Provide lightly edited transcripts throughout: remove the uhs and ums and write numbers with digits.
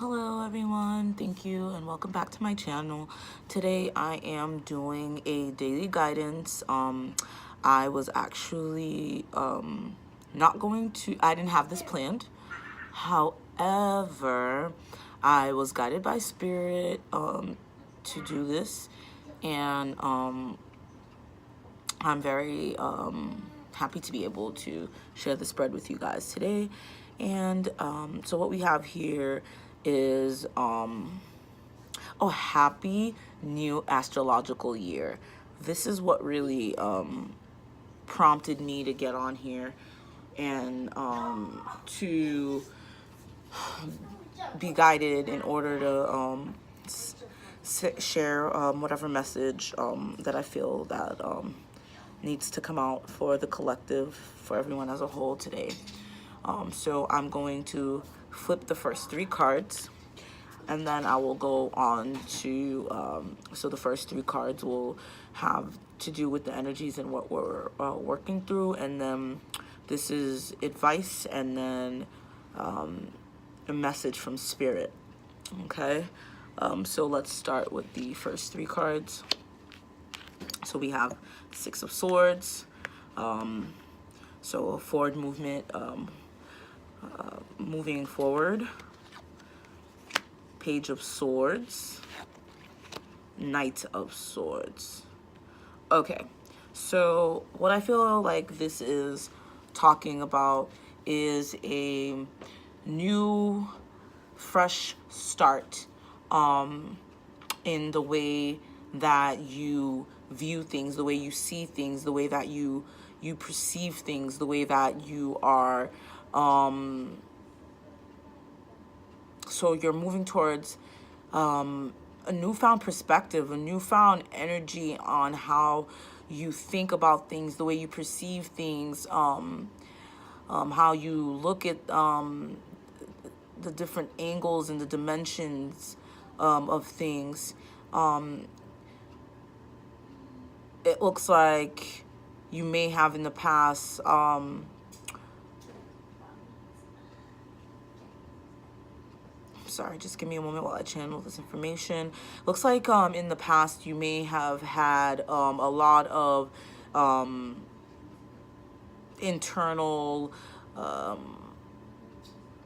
Hello everyone, thank you and welcome back to my channel. Today I am doing a daily guidance. I was actually not going to, I didn't have this planned. However, I was guided by spirit to do this, and I'm very happy to be able to share the spread with you guys today. And so what we have here is a happy new astrological year. This is what really prompted me to get on here and to be guided in order to share whatever message that I feel that needs to come out for the collective, for everyone as a whole today. So I'm going to flip the first 3 cards, and then I will go on to, so the first 3 cards will have to do with the energies and what we're working through, and then this is advice, and then a message from spirit. Okay, so let's start with the first 3 cards. So we have 6 of Swords, so forward movement, moving forward. Page of Swords, Knight of Swords. Okay, so what I feel like this is talking about is a new, fresh start in the way that you view things, the way you see things, the way that you perceive things, the way that you are so you're moving towards a newfound perspective, a newfound energy on how you think about things, the way you perceive things, how you look at the different angles and the dimensions of things. It looks like you may have in the past sorry, just give me a moment while I channel this information. Looks like in the past you may have had a lot of internal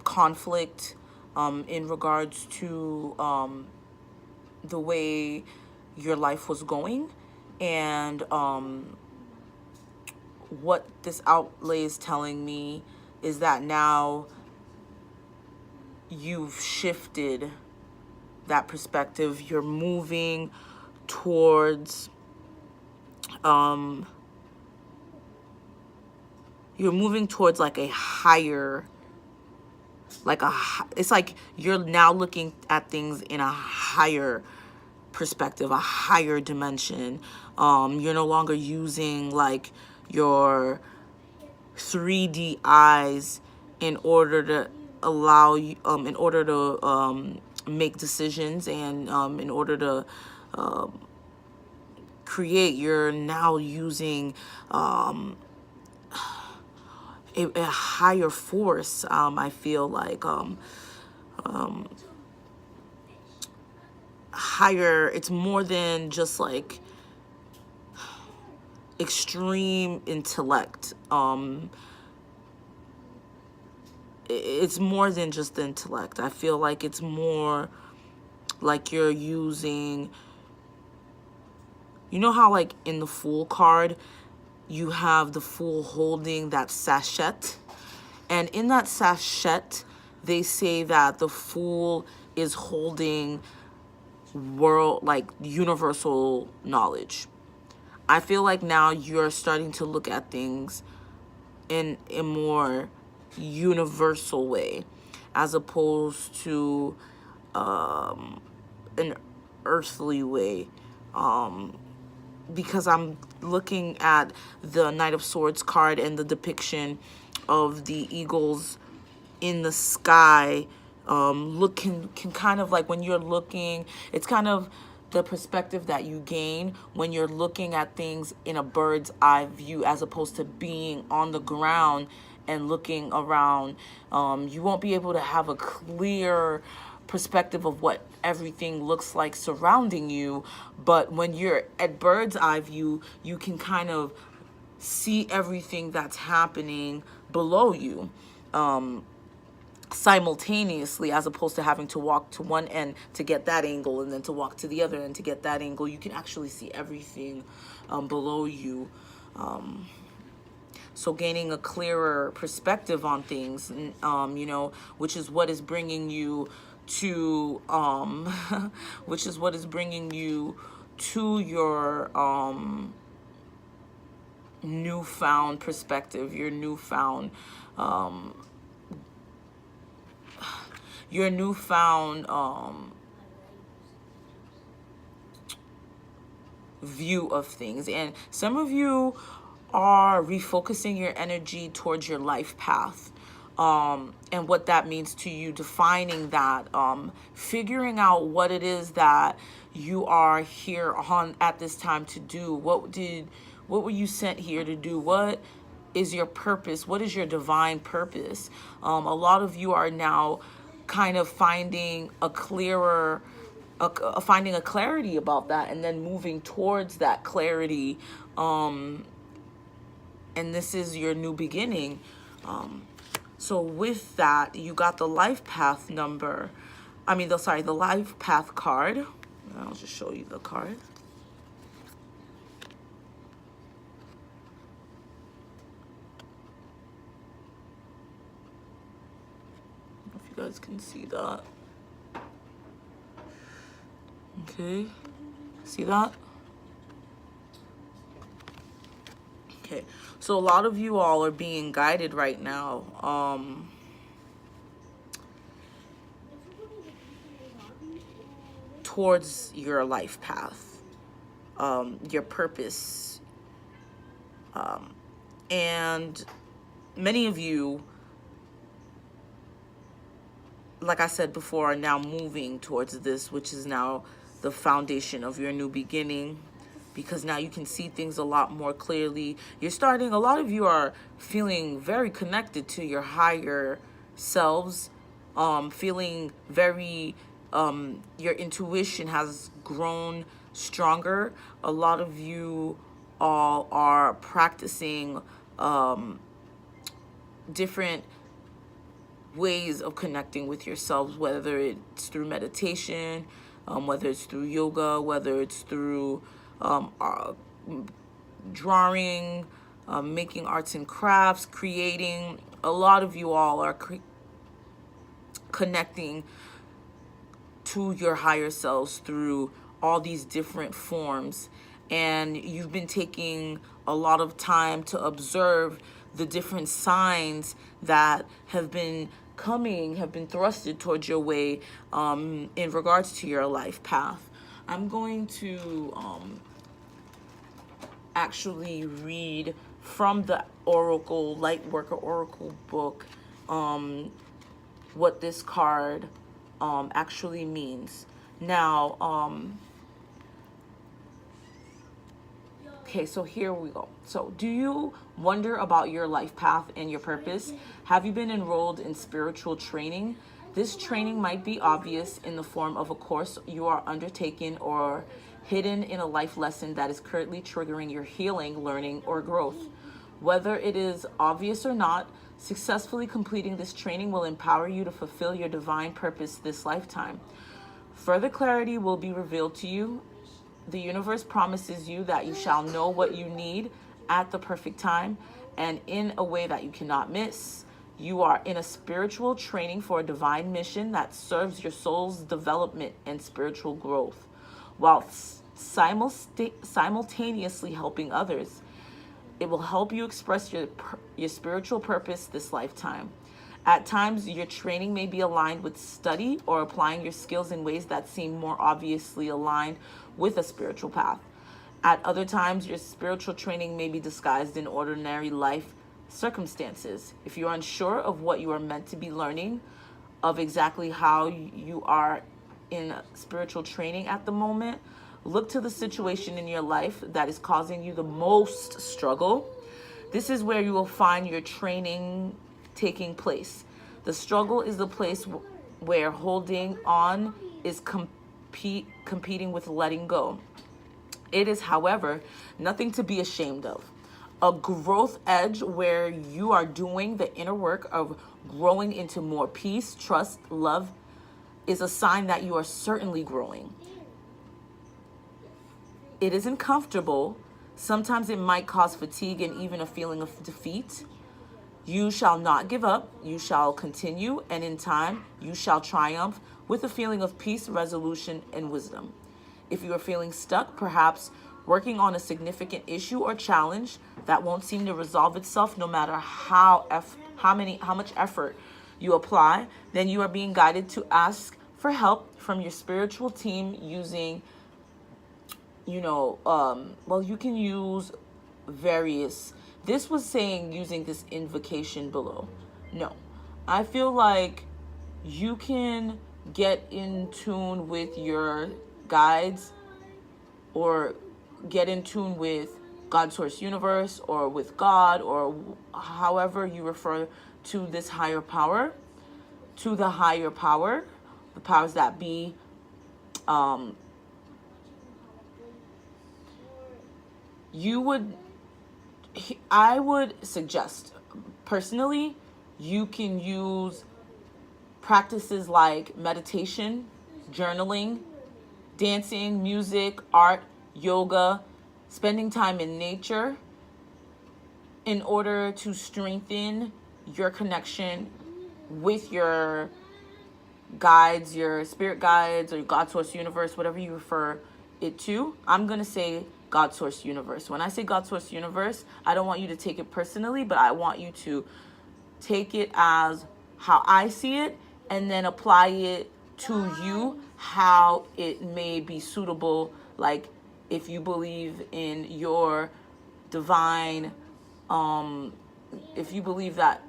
conflict in regards to the way your life was going, and what this outlay is telling me is that now you've shifted that perspective. You're moving towards like a higher, it's like you're now looking at things in a higher perspective, a higher dimension. You're no longer using like your 3D eyes in order to allow you, in order to make decisions, and in order to create. You're now using a higher force. I feel like higher. It's more than just like extreme intellect. It's more than just the intellect. I feel like it's more like you're using, you know how like in the Fool card you have the Fool holding that sachet, and in that sachet they say that the Fool is holding world, like universal knowledge. I feel like now you're starting to look at things in a more universal way, as opposed to an earthly way, because I'm looking at the Knight of Swords card and the depiction of the eagles in the sky. Can kind of like, when you're looking, it's kind of the perspective that you gain when you're looking at things in a bird's eye view, as opposed to being on the ground and looking around. You won't be able to have a clear perspective of what everything looks like surrounding you. But when you're at bird's eye view, you can kind of see everything that's happening below you simultaneously, as opposed to having to walk to one end to get that angle and then to walk to the other end to get that angle. You can actually see everything below you. So gaining a clearer perspective on things, you know, which is what is bringing you to, which is what is bringing you to your newfound perspective, your newfound view of things. And some of you are refocusing your energy towards your life path, and what that means to you, defining that, figuring out what it is that you are here on at this time to do. What were you sent here to do? What is your purpose? What is your divine purpose? A lot of you are now kind of finding a clearer, finding a clarity about that, and then moving towards that clarity. And this is your new beginning. So with that, you got the life path number. The life path card. I'll just show you the card. If you guys can see that. Okay. See that? Okay, so a lot of you all are being guided right now towards your life path, your purpose. And many of you, like I said before, are now moving towards this, which is now the foundation of your new beginning. Because now you can see things a lot more clearly. A lot of you are feeling very connected to your higher selves, feeling very, your intuition has grown stronger. A lot of you all are practicing different ways of connecting with yourselves, whether it's through meditation, whether it's through yoga, whether it's through drawing, making arts and crafts, creating. A lot of you all are connecting to your higher selves through all these different forms, and you've been taking a lot of time to observe the different signs that have been thrusted towards your way in regards to your life path. I'm going to actually read from the Oracle, Lightworker Oracle book, what this card actually means. Now, okay, so here we go. So, do you wonder about your life path and your purpose? Have you been enrolled in spiritual training? This training might be obvious in the form of a course you are undertaking, or hidden in a life lesson that is currently triggering your healing, learning, or growth. Whether it is obvious or not, successfully completing this training will empower you to fulfill your divine purpose this lifetime. Further clarity will be revealed to you. The universe promises you that you shall know what you need at the perfect time and in a way that you cannot miss. You are in a spiritual training for a divine mission that serves your soul's development and spiritual growth, while simultaneously helping others. It will help you express your spiritual purpose this lifetime. At times, your training may be aligned with study or applying your skills in ways that seem more obviously aligned with a spiritual path. At other times, your spiritual training may be disguised in ordinary life circumstances. If you are unsure of what you are meant to be learning, of exactly how you are in spiritual training at the moment, look to the situation in your life that is causing you the most struggle. This is where you will find your training taking place. The struggle is the place where holding on is competing with letting go. It is, however, nothing to be ashamed of. A growth edge where you are doing the inner work of growing into more peace, trust, love is a sign that you are certainly growing. It isn't comfortable. Sometimes it might cause fatigue and even a feeling of defeat. You shall not give up. You shall continue, and in time, you shall triumph with a feeling of peace, resolution, and wisdom. If you are feeling stuck, perhaps working on a significant issue or challenge that won't seem to resolve itself no matter how much effort you apply, then you are being guided to ask for help from your spiritual team using, you can use various. This was saying using this invocation below. No, I feel like you can get in tune with your guides or get in tune with God, source, universe, or with God, or however you refer to this higher power, to the higher power, the powers that be. I would suggest, personally, you can use practices like meditation, journaling, dancing, music, art, yoga, spending time in nature in order to strengthen your connection with your guides, your spirit guides, or God, source, universe, whatever you refer it to. I'm going to say God, source, universe. When I say God, source, universe, I don't want you to take it personally, but I want you to take it as how I see it and then apply it to you how it may be suitable. Like if you believe in your divine, if you believe that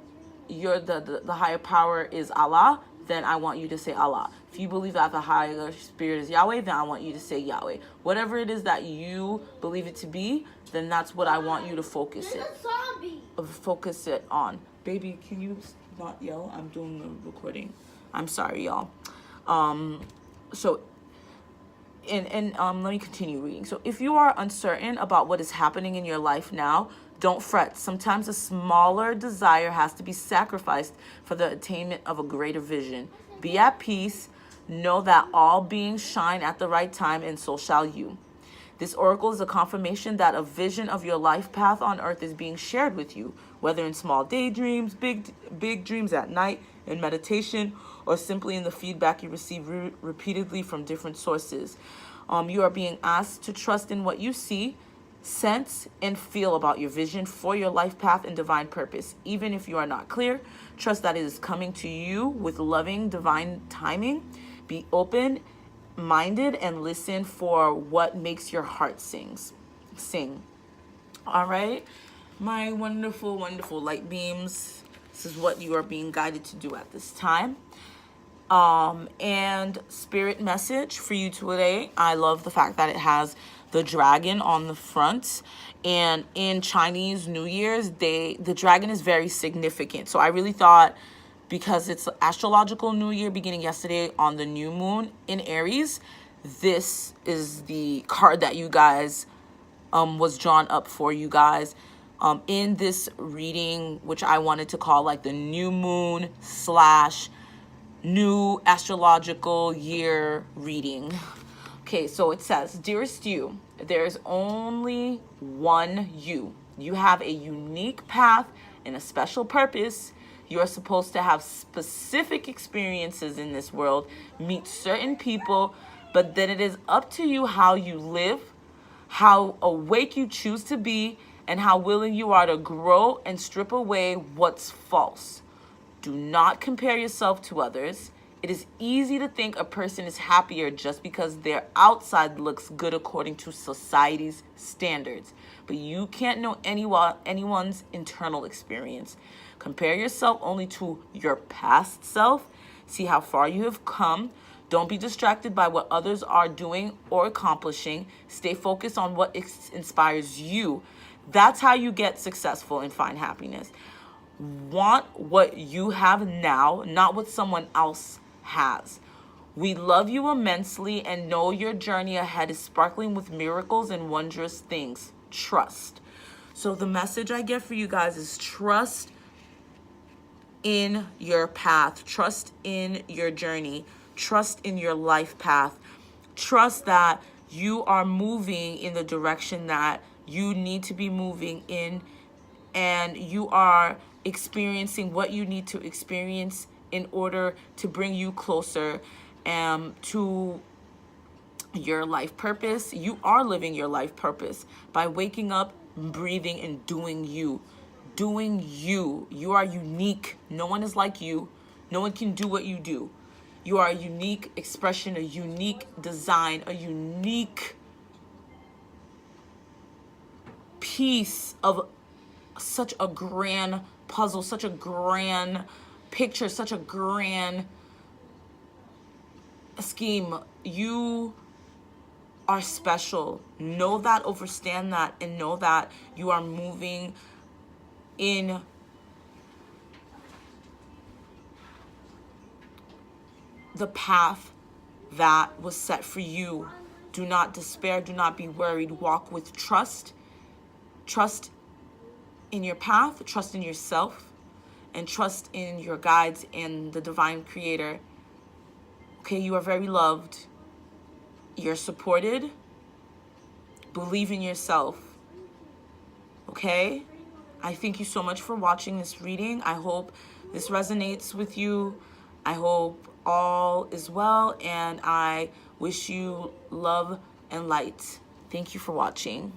you're the higher power is Allah, then I want you to say Allah. If you believe that the higher spirit is Yahweh, then I want you to say Yahweh. Whatever it is that you believe it to be, then that's what I want you to focus it on. Baby, can you not yell? I'm doing the recording. I'm sorry, y'all. Let me continue reading. So if you are uncertain about what is happening in your life now, don't fret. Sometimes a smaller desire has to be sacrificed for the attainment of a greater vision. Be at peace. Know that all beings shine at the right time, and so shall you. This oracle is a confirmation that a vision of your life path on earth is being shared with you, whether in small daydreams, big dreams at night, in meditation, or simply in the feedback you receive repeatedly from different sources. You are being asked to trust in what you see, sense, and feel about your vision for your life path and divine purpose. Even if you are not clear, trust that it is coming to you with loving divine timing. Be open-minded and listen for what makes your heart sing. All right, my wonderful, wonderful light beams. This is what you are being guided to do at this time. And spirit message for you today. I love the fact that it has the dragon on the front, and in Chinese New Year's, the dragon is very significant. So I really thought, because it's astrological New Year beginning yesterday on the new moon in Aries, this is the card that you guys was drawn up for you guys in this reading, which I wanted to call like the new moon / new astrological year reading. Okay, so it says, dearest you, there's only one you. You have a unique path and a special purpose. You are supposed to have specific experiences in this world, meet certain people, but then it is up to you how you live, how awake you choose to be, and how willing you are to grow and strip away what's false. Do not compare yourself to others. It is easy to think a person is happier just because their outside looks good according to society's standards. But you can't know anyone's internal experience. Compare yourself only to your past self. See how far you have come. Don't be distracted by what others are doing or accomplishing. Stay focused on what inspires you. That's how you get successful and find happiness. Want what you have now, not what someone else has. We love you immensely and know your journey ahead is sparkling with miracles and wondrous things. Trust. So the message I get for you guys is trust in your path. Trust in your journey. Trust in your life path. Trust that you are moving in the direction that you need to be moving in, and you are experiencing what you need to experience in order to bring you closer to your life purpose. You are living your life purpose by waking up, breathing, and doing you. Doing you. You are unique. No one is like you. No one can do what you do. You are a unique expression, a unique design, a unique piece of such a grand puzzle, such a grand picture, such a grand scheme. You are special. Know that, understand that, and know that you are moving in the path that was set for you. Do not despair. Do not be worried. Walk with trust. Trust in your path. Trust in yourself. And trust in your guides and the divine creator. Okay, you are very loved. You're supported. Believe in yourself. Okay? I thank you so much for watching this reading. I hope this resonates with you. I hope all is well, and I wish you love and light. Thank you for watching.